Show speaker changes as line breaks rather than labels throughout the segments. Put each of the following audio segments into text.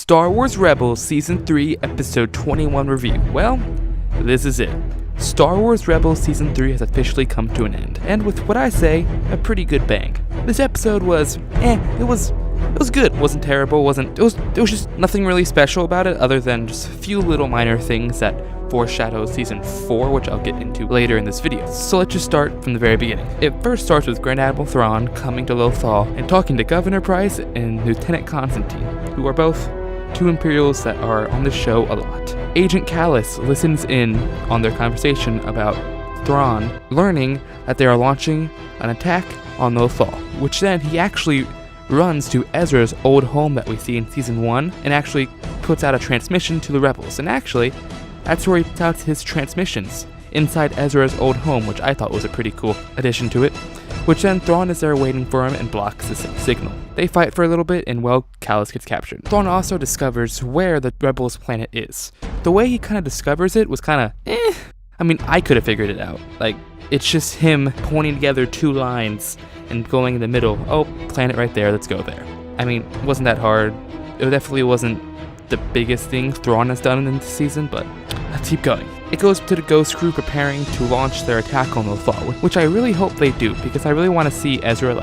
Star Wars Rebels Season 3 Episode 21 review. Well, this is it. Star Wars Rebels Season 3 has officially come to an end, and with what I say, a pretty good bang. This episode was, it was good. It wasn't terrible, it was just nothing really special about it other than just a few little minor things that foreshadow Season 4, which I'll get into later in this video. So let's just start from the very beginning. It first starts with Grand Admiral Thrawn coming to Lothal and talking to Governor Pryce and Lieutenant Constantine, who are both two Imperials that are on the show a lot. Agent Kallus listens in on their conversation about Thrawn learning that they are launching an attack on Lothal, which then he actually runs to Ezra's old home that we see in Season 1 and actually puts out a transmission to the Rebels. And actually, that's where he puts out his transmissions, inside Ezra's old home, which I thought was a pretty cool addition to it, which then Thrawn is there waiting for him and blocks the signal. They fight for a little bit and, well, Kallus gets captured. Thrawn also discovers where the Rebels' planet is. The way he kind of discovers it was kind of, I mean, I could have figured it out. Like, it's just him pointing together two lines and going in the middle. Oh, planet right there, let's go there. I mean, it wasn't that hard. It definitely wasn't the biggest thing Thrawn has done in this season, but let's keep going. It goes to the Ghost Crew preparing to launch their attack on Lothal, which I really hope they do, because I really want to see Ezra,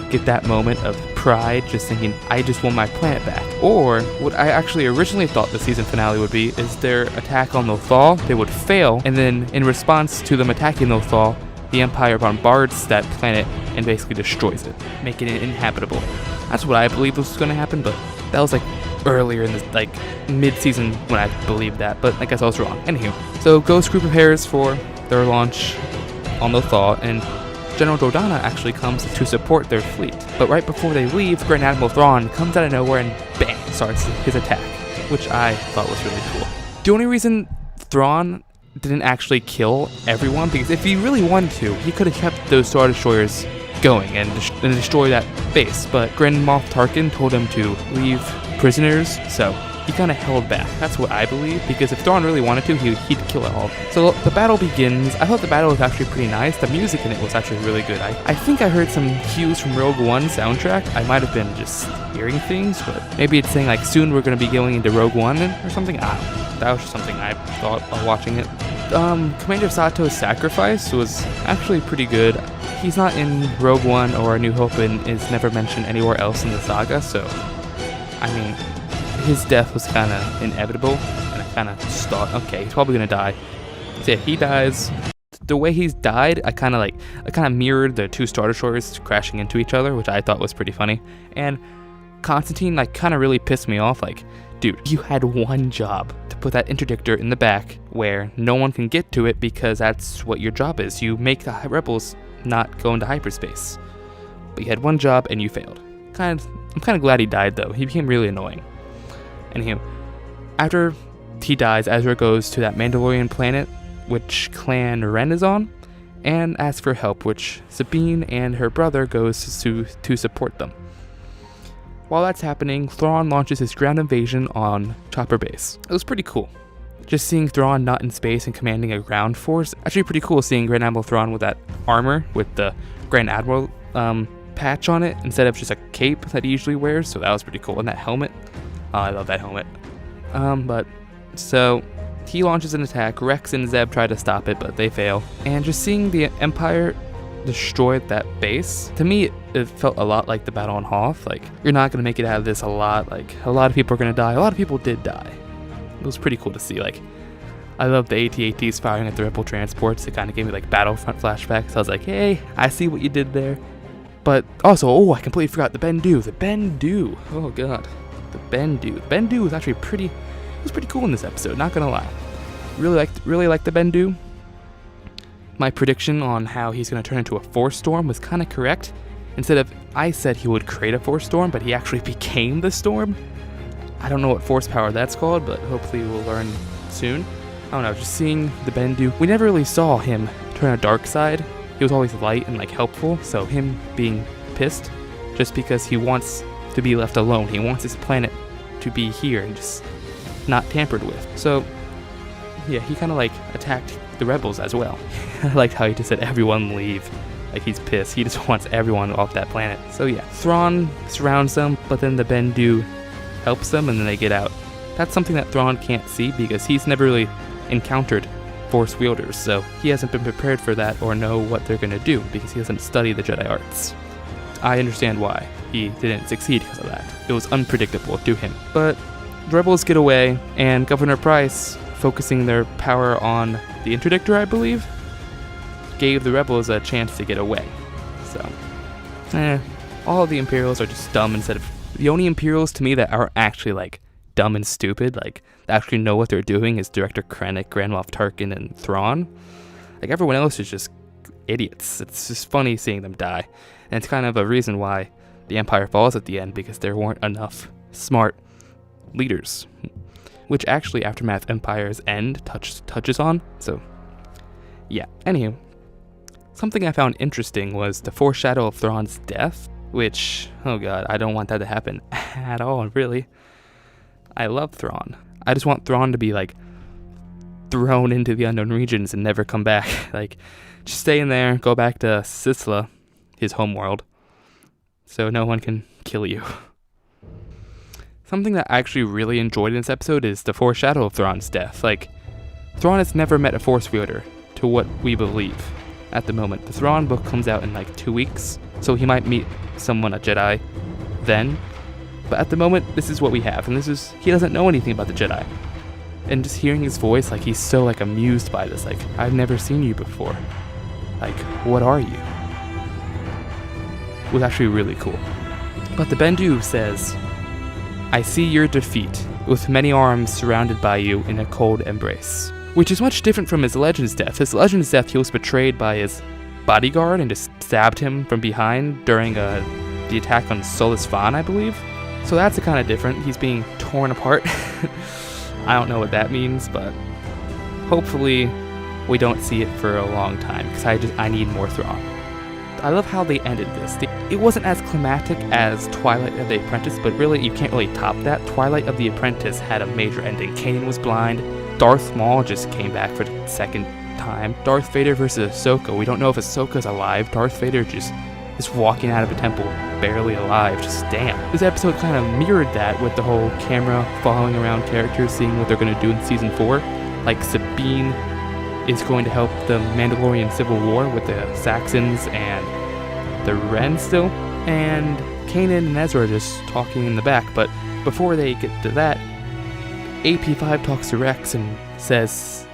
get that moment of pride, just thinking, I just won my planet back. Or, what I actually originally thought the season finale would be, is their attack on Lothal, they would fail, and then in response to them attacking Lothal, the Empire bombards that planet and basically destroys it, making it inhabitable. That's what I believed was going to happen, but that was earlier in the mid-season when I believed that, but I guess I was wrong. Anywho, so Ghost Crew prepares for their launch on Lothal, and General Dodonna actually comes to support their fleet. But right before they leave, Grand Admiral Thrawn comes out of nowhere and bam, starts his attack, which I thought was really cool. The only reason Thrawn didn't actually kill everyone, because if he really wanted to, he could have kept those Star Destroyers going and destroy that base, but Grand Moff Tarkin told him to leave prisoners, so he kind of held back. That's what I believe, because if Thrawn really wanted to, he'd kill it all. So the battle begins. I thought the battle was actually pretty nice. The music in it was actually really good. I think I heard some cues from Rogue One soundtrack. I might have been just hearing things, but maybe it's saying soon we're going to be going into Rogue One or something. I don't know. That was just something I thought while watching it. Commander Sato's sacrifice was actually pretty good. He's not in Rogue One or A New Hope and is never mentioned anywhere else in the saga, so I mean, his death was kind of inevitable, and I kind of thought, okay, he's probably gonna die. So yeah, he dies. The way he's died, I kind of mirrored the two Star Destroyers crashing into each other, which I thought was pretty funny. And Constantine, kind of really pissed me off. Dude, you had one job, to put that interdictor in the back where no one can get to it, because that's what your job is. You make the Rebels not go into hyperspace. But you had one job and you failed. I'm kind of glad he died, though. He became really annoying. Anywho, after he dies, Ezra goes to that Mandalorian planet, which Clan Wren is on, and asks for help, which Sabine and her brother goes to support them. While that's happening, Thrawn launches his ground invasion on Chopper Base. It was pretty cool. Just seeing Thrawn not in space and commanding a ground force, actually pretty cool seeing Grand Admiral Thrawn with that armor with the Grand Admiral patch on it instead of just a cape that he usually wears, so that was pretty cool. And that helmet, I love that helmet. So he launches an attack. Rex and Zeb try to stop it, but they fail. And just seeing the Empire destroy that base, to me it felt a lot like the battle on Hoth. You're not going to make it out of this a lot. A lot of people are going to die. A lot of people did die. It was pretty cool to see. I love the AT-ATs firing at the Rebel transports. It kind of gave me Battlefront flashbacks. I was like, hey, I see what you did there. But also, I completely forgot the Bendu. The Bendu. Oh god, the Bendu. The Bendu was actually pretty cool in this episode. Not gonna lie, really liked the Bendu. My prediction on how he's gonna turn into a Force Storm was kind of correct. Instead of, I said he would create a Force Storm, but he actually became the Storm. I don't know what Force power that's called, but hopefully we'll learn soon. I don't know, just seeing the Bendu. We never really saw him turn a dark side. He was always light and helpful, so him being pissed just because he wants to be left alone. He wants his planet to be here and just not tampered with. So yeah, he kind of attacked the Rebels as well. I liked how he just said everyone leave. He's pissed. He just wants everyone off that planet. So yeah, Thrawn surrounds them, but then the Bendu helps them, and then they get out. That's something that Thrawn can't see because he's never really encountered Force wielders, so he hasn't been prepared for that or know what they're going to do because he doesn't study the Jedi arts. I understand why he didn't succeed because of that. It was unpredictable to him. But the rebels get away, and Governor Pryce, focusing their power on the interdictor, I believe, gave the rebels a chance to get away. So, all of the Imperials are just dumb instead of... The only Imperials to me that are actually, like, dumb and stupid, like, actually know what they're doing is Director Krennic, Grand Moff Tarkin, and Thrawn. Like, everyone else is just idiots. It's just funny seeing them die. And it's kind of a reason why the Empire falls at the end, because there weren't enough smart leaders. Which actually Aftermath Empire's End touches on. So, yeah. Anywho, something I found interesting was the foreshadow of Thrawn's death, which, oh god, I don't want that to happen at all, really. I love Thrawn. I just want Thrawn to be, like, thrown into the unknown regions and never come back. Like, just stay in there, go back to Sisla, his homeworld, so no one can kill you. Something that I actually really enjoyed in this episode is the foreshadow of Thrawn's death. Like, Thrawn has never met a Force wielder, to what we believe at the moment. The Thrawn book comes out in like 2 weeks, so he might meet someone, a Jedi, then. But at the moment, this is what we have, and he doesn't know anything about the Jedi. And just hearing his voice, like, he's so, like, amused by this, like, I've never seen you before. Like, what are you? It was actually really cool. But the Bendu says, I see your defeat, with many arms surrounded by you in a cold embrace. Which is much different from his Legends death. His Legends death, he was betrayed by his bodyguard and just stabbed him from behind during the attack on Solus Van, I believe. So that's kind of different. He's being torn apart. I don't know what that means, but hopefully we don't see it for a long time, because I need more Thrawn. I love how they ended this. It wasn't as climactic as Twilight of the Apprentice, but really you can't really top that. Twilight of the Apprentice had a major ending. Kanan was blind. Darth Maul just came back for the second time. Darth Vader versus Ahsoka. We don't know if Ahsoka's alive. Darth Vader just is walking out of a temple, barely alive. Just damn. This episode kind of mirrored that with the whole camera following around characters, seeing what they're going to do in Season 4. Like Sabine is going to help the Mandalorian Civil War with the Saxons and the Wren still. And Kanan and Ezra are just talking in the back. But before they get to that, AP5 talks to Rex and says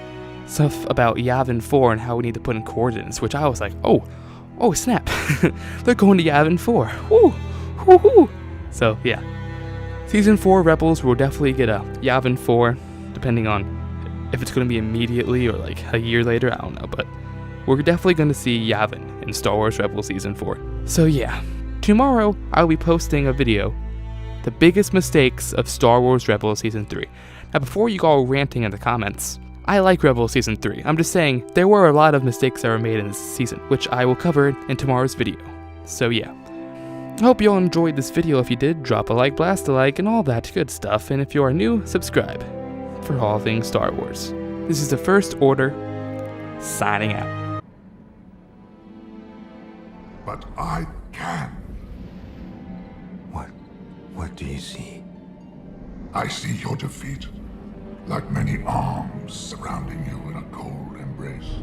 stuff about Yavin 4 and how we need to put in coordinates, which I was like, oh snap. They're going to Yavin 4. Woo, woo, woo. So yeah, Season 4 Rebels will definitely get a Yavin 4, depending on if it's going to be immediately or like a year later, I don't know, but we're definitely going to see Yavin in Star Wars Rebels Season 4. So yeah, tomorrow I'll be posting a video, the biggest mistakes of Star Wars Rebels Season 3. Now before you go all ranting in the comments, I like Rebels Season 3. I'm just saying, there were a lot of mistakes that were made in this season, which I will cover in tomorrow's video. So yeah. I hope you all enjoyed this video. If you did, drop a like, blast a like, and all that good stuff. And if you are new, subscribe for all things Star Wars. This is the First Order, signing out.
But I can.
What do you see?
I see your defeat, like many arms surrounding you in a cold embrace.